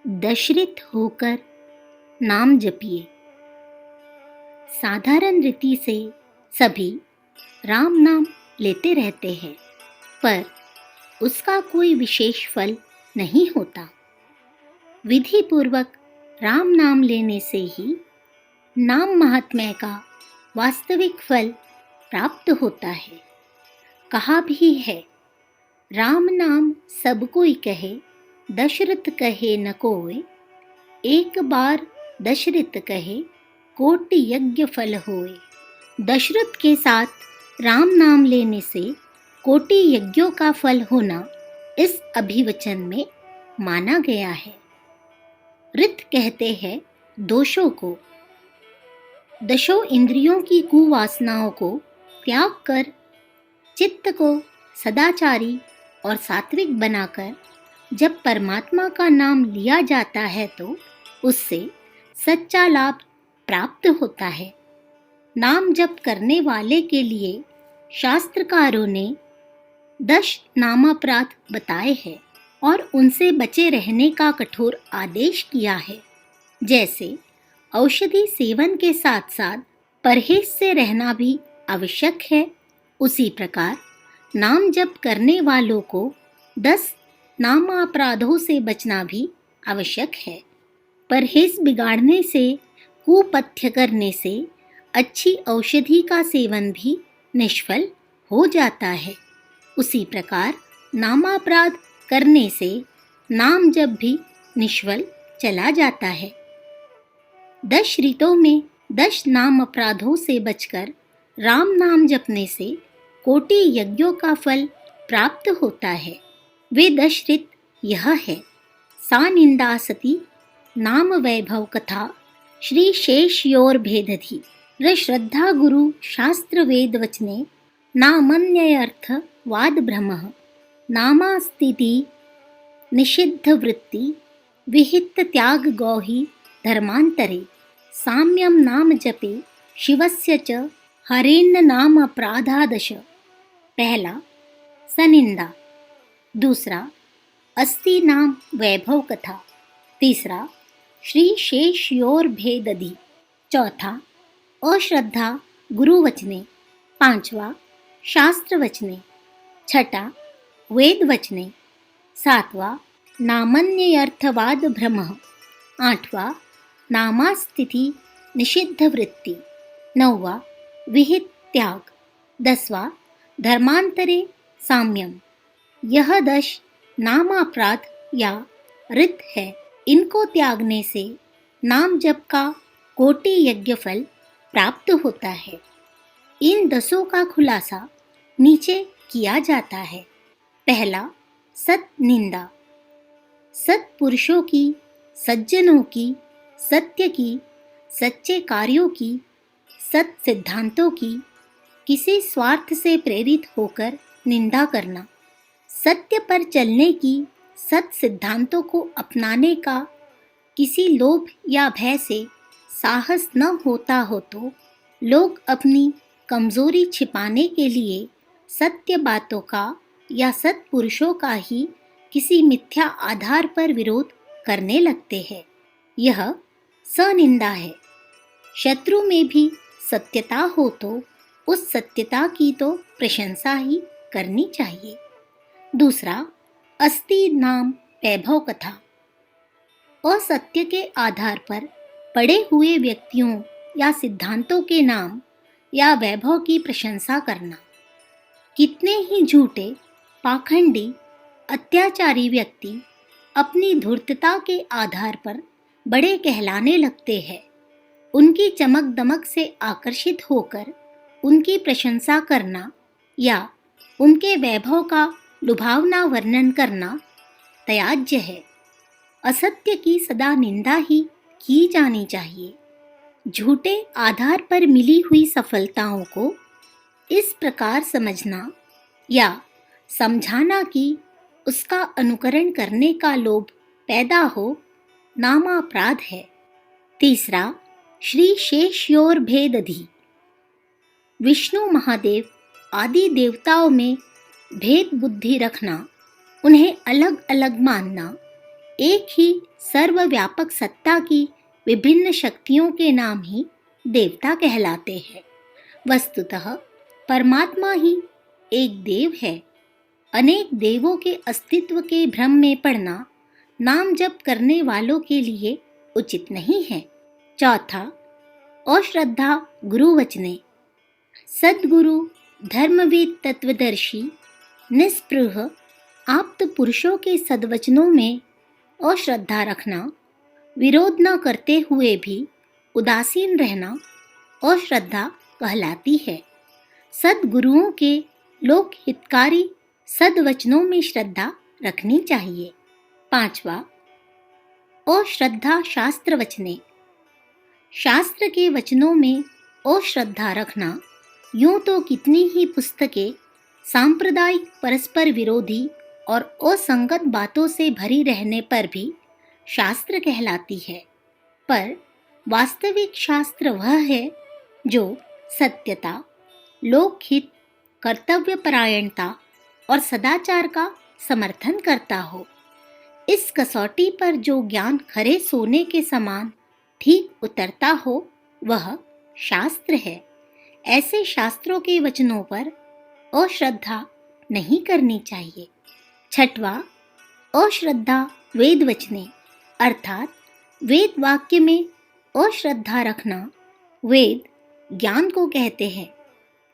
दशरित होकर नाम जपिए। साधारण रीति से सभी राम नाम लेते रहते हैं, पर उसका कोई विशेष फल नहीं होता। विधि पूर्वक राम नाम लेने से ही नाम महात्म्य का वास्तविक फल प्राप्त होता है। कहा भी है, राम नाम सब कोई कहे, दशरथ कहे न कोय। एक बार दशरथ कहे, कोटि यज्ञ फल होए। दशरथ के साथ राम नाम लेने से कोटि यज्ञों का फल होना इस अभिवचन में माना गया है। ऋत कहते हैं दोषों को, दशों इंद्रियों की कुवासनाओं को त्याग कर चित्त को सदाचारी और सात्विक बनाकर जब परमात्मा का नाम लिया जाता है तो उससे सच्चा लाभ प्राप्त होता है। नाम जप करने वाले के लिए शास्त्रकारों ने 10 नामापराध बताए हैं और उनसे बचे रहने का कठोर आदेश किया है। जैसे औषधि सेवन के साथ साथ परहेज से रहना भी आवश्यक है, उसी प्रकार नाम जप करने वालों को 10 नामापराधों से बचना भी आवश्यक है। परहेज बिगाड़ने से, कुपथ्य करने से अच्छी औषधि का सेवन भी निष्फल हो जाता है। उसी प्रकार नामापराध करने से नाम जप भी निष्फल चला जाता है। 10 ऋतों में 10 नाम अपराधों से बचकर राम नाम जपने से कोटि यज्ञों का फल प्राप्त होता है। वे 10 ऋत यह है: सा निंदा सती नाम वैभव कथा, श्री शेषयोर भेदधि, र श्रद्धा गुरु शास्त्र वेद वचने, नामन्य अर्थ वाद भ्रमः, नामास्तिति निषिद्ध वृत्ति, विहित त्याग गौहि धर्मांतरे, साम्यम नाम जपे शिवस्य च हरेन्न नाम अपराधादश। पहला सनिंदा, दूसरा अस्ति नाम वैभव कथा, तीसरा श्री शेषयोर भेदधि, चौथा अश्रद्धा गुरु वचने, पांचवा शास्त्र वचने, छठा वेद वचने, सातवां नामन्यर्थवाद भ्रमः, आठवां नामास्तिथि निषिद्ध वृत्ति, नौवां विहित त्याग, 10वां धर्मांतरे साम्यम। यह 10 नामापराध या ऋत है। इनको त्यागने से नाम जप का कोटि यज्ञ फल प्राप्त होता है। इन 10 का खुलासा नीचे किया जाता है। पहला सत निंदा, सत्पुरुषों की, सज्जनों की, सत्य की, सच्चे कार्यों की, सत सिद्धांतों की किसी स्वार्थ से प्रेरित होकर निंदा करना, सत्य पर चलने की, सत सिद्धांतों को अपनाने का किसी लोभ या भय से साहस न होता हो तो लोग अपनी कमजोरी छिपाने के लिए सत्य बातों का या सत्पुरुषों का ही किसी मिथ्या आधार पर विरोध करने लगते हैं। यह सनिंदा है। शत्रु में भी सत्यता हो तो उस सत्यता की तो प्रशंसा ही करनी चाहिए। दूसरा अस्ति नाम वैभव कथा, असत्य के आधार पर पड़े हुए व्यक्तियों या सिद्धांतों के नाम या वैभव की प्रशंसा करना। कितने ही झूठे, पाखंडी, अत्याचारी व्यक्ति अपनी धूर्तता के आधार पर बड़े कहलाने लगते हैं। उनकी चमक दमक से आकर्षित होकर उनकी प्रशंसा करना या उनके वैभव का लुभावना वर्णन करना त्याज्य है। असत्य की सदा निंदा ही की जानी चाहिए। झूठे आधार पर मिली हुई सफलताओं को इस प्रकार समझना या समझाना कि उसका अनुकरण करने का लोभ पैदा हो, नामापराध है। तीसरा श्री शेषयोर भेदधि, विष्णु महादेव आदि देवताओं में भेद बुद्धि रखना, उन्हें अलग अलग मानना, एक ही सर्वव्यापक सत्ता की विभिन्न शक्तियों के नाम ही देवता कहलाते हैं। वस्तुतः परमात्मा ही एक देव है। अनेक देवों के अस्तित्व के भ्रम में पड़ना नाम जप करने वालों के लिए उचित नहीं है। चौथा, अश्रद्धा गुरुवचने। सद्गुरु, धर्मविद, तत्वदर्शी, निस्पृह आप्त पुरुषों के सद्वचनों में अश्रद्धा रखना, विरोध न करते हुए भी उदासीन रहना अश्रद्धा कहलाती है। सद्गुरुओं के लोक हितकारी सद्वचनों में श्रद्धा रखनी चाहिए। पांचवा, अश्रद्धा शास्त्र वचने। शास्त्र के वचनों में अश्रद्धा रखना यूं तो कितनी ही पुस्तकें सांप्रदायिक, परस्पर विरोधी और असंगत बातों से भरी रहने पर भी शास्त्र कहलाती है, पर वास्तविक शास्त्र वह है जो सत्यता, लोकहित, कर्तव्यपरायणता और सदाचार का समर्थन करता हो। इस कसौटी पर जो ज्ञान खरे सोने के समान ठीक उतरता हो वह शास्त्र है। ऐसे शास्त्रों के वचनों पर अश्रद्धा नहीं करनी चाहिए। छठवा, अश्रद्धा वेद वचने, अर्थात वेद वाक्य में अश्रद्धा रखना। वेद ज्ञान को कहते हैं।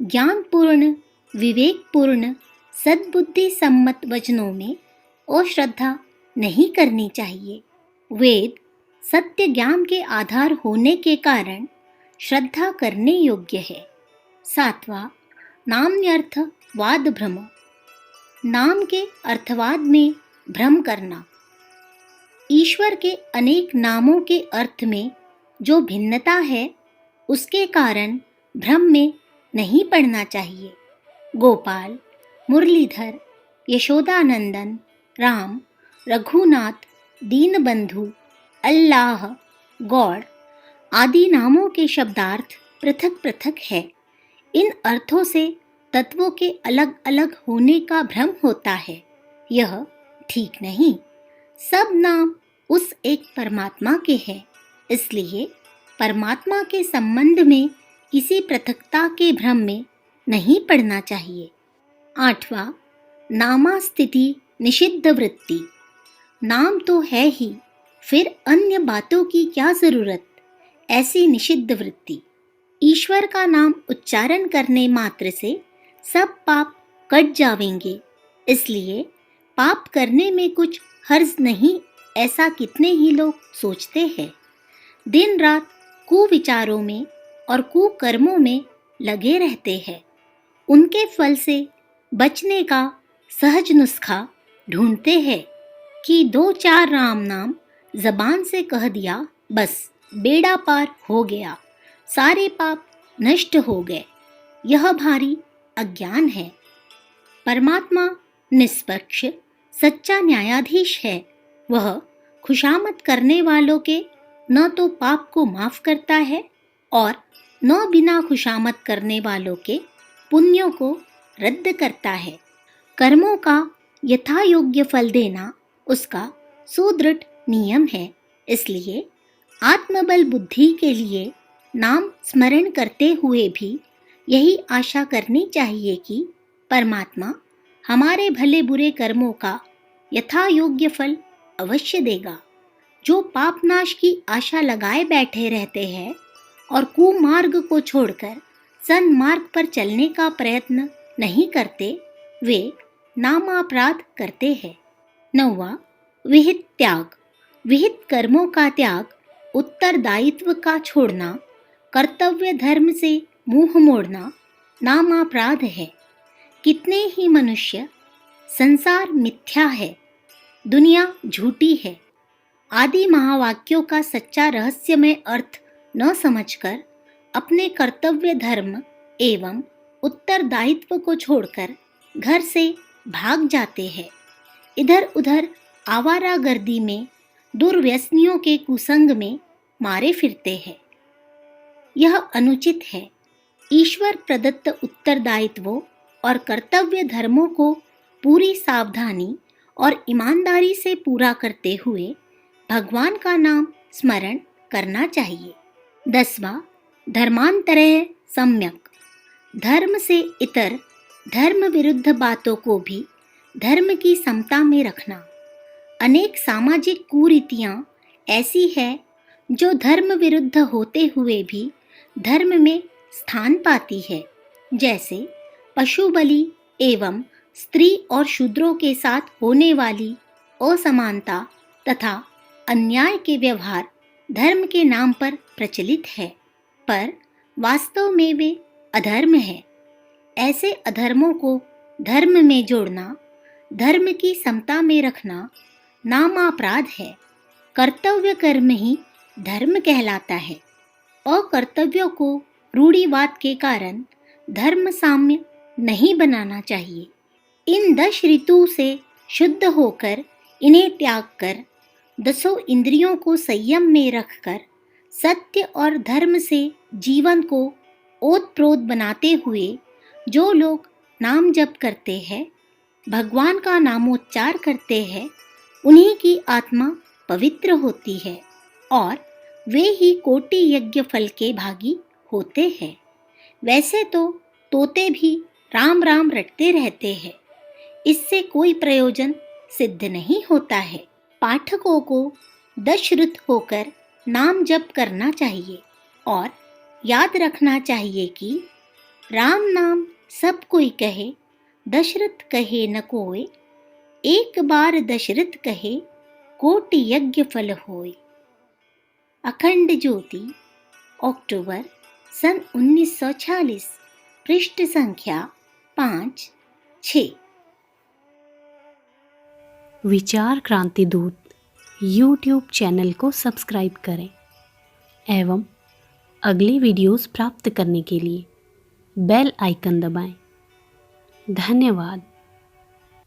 ज्ञानपूर्ण, विवेकपूर्ण, सद्बुद्धि सम्मत वचनों में अश्रद्धा नहीं करनी चाहिए। वेद सत्य ज्ञान के आधार होने के कारण श्रद्धा करने योग्य है। सातवां, नाम्यर्थ वाद भ्रम। नाम के अर्थवाद में भ्रम करना। ईश्वर के अनेक नामों के अर्थ में जो भिन्नता है उसके कारण भ्रम में नहीं पड़ना चाहिए। गोपाल, मुरलीधर, यशोदानंदन, राम, रघुनाथ, दीनबंधु, अल्लाह, गॉड आदि नामों के शब्दार्थ पृथक पृथक है। इन अर्थों से तत्वों के अलग अलग होने का भ्रम होता है। यह ठीक नहीं। सब नाम उस एक परमात्मा के हैं, इसलिए परमात्मा के संबंध में किसी पृथकता के भ्रम में नहीं पड़ना चाहिए। आठवां, नामास्थिति निषिद्ध वृत्ति। नाम तो है ही, फिर अन्य बातों की क्या जरूरत? ऐसी निषिद्ध वृत्ति। ईश्वर का नाम उच्चारण करने मात्र से सब पाप कट जावेंगे, इसलिए पाप करने में कुछ हर्ज नहीं, ऐसा कितने ही लोग सोचते हैं। दिन रात कुविचारों में और कुकर्मों में लगे रहते हैं। उनके फल से बचने का सहज नुस्खा ढूंढते हैं कि 2-4 राम नाम जबान से कह दिया, बस बेड़ा पार हो गया, सारे पाप नष्ट हो गए। यह भारी अज्ञान है। परमात्मा निष्पक्ष सच्चा न्यायाधीश है। वह खुशामद करने वालों के न तो पाप को माफ करता है और न बिना खुशामद करने वालों के पुण्यों को रद्द करता है। कर्मों का यथा योग्य फल देना उसका सुदृढ़ नियम है। इसलिए आत्मबल बुद्धि के लिए नाम स्मरण करते हुए भी यही आशा करनी चाहिए कि परमात्मा हमारे भले बुरे कर्मों का यथा योग्य फल अवश्य देगा। जो पापनाश की आशा लगाए बैठे रहते हैं और कुमार्ग को छोड़कर सन्मार्ग पर चलने का प्रयत्न नहीं करते, वे नामापराध करते हैं। 9वां, विहित त्याग। विहित कर्मों का त्याग, उत्तरदायित्व का छोड़ना, कर्तव्य धर्म से मुंह मोड़ना नामापराध है। कितने ही मनुष्य संसार मिथ्या है, दुनिया झूठी है आदि महावाक्यों का सच्चा रहस्यमय अर्थ न समझकर अपने कर्तव्य धर्म एवं उत्तरदायित्व को छोड़कर घर से भाग जाते हैं। इधर उधर आवारागर्दी में दुर्व्यसनियों के कुसंग में मारे फिरते हैं। यह अनुचित है। ईश्वर प्रदत्त उत्तरदायित्वों और कर्तव्य धर्मों को पूरी सावधानी और ईमानदारी से पूरा करते हुए भगवान का नाम स्मरण करना चाहिए। 10वां, धर्मांतरः सम्यक। धर्म से इतर धर्म विरुद्ध बातों को भी धर्म की समता में रखना। अनेक सामाजिक कुरीतियां ऐसी है जो धर्म विरुद्ध होते हुए भी धर्म में स्थान पाती है, जैसे पशु बलि एवं स्त्री और शूद्रों के साथ होने वाली असमानता तथा अन्याय के व्यवहार धर्म के नाम पर प्रचलित है, पर वास्तव में वे अधर्म है। ऐसे अधर्मों को धर्म में जोड़ना, धर्म की समता में रखना नामापराध है। कर्तव्य कर्म ही धर्म कहलाता है। अकर्तव्यों को रूढ़िवाद के कारण धर्म साम्य नहीं बनाना चाहिए। इन 10 ऋतु से शुद्ध होकर इन्हें त्याग कर 10 इंद्रियों को संयम में रखकर सत्य और धर्म से जीवन को ओतप्रोत बनाते हुए जो लोग नाम जप करते हैं, भगवान का नामोच्चार करते हैं, उन्हीं की आत्मा पवित्र होती है और वे ही कोटि यज्ञ फल के भागी होते हैं। वैसे तो तोते भी राम राम रटते रहते हैं, इससे कोई प्रयोजन सिद्ध नहीं होता है। पाठकों को दशरथ होकर नाम जप करना चाहिए और याद रखना चाहिए कि राम नाम सब कोई कहे, दशरथ कहे न कोय। एक बार दशरथ कहे, कोटि यज्ञ फल होय। अखंड ज्योति, अक्टूबर सन 1946, पृष्ठ संख्या 5-6। विचार क्रांति दूत यूट्यूब चैनल को सब्सक्राइब करें एवं अगली वीडियोस प्राप्त करने के लिए बेल आइकन दबाएं। धन्यवाद।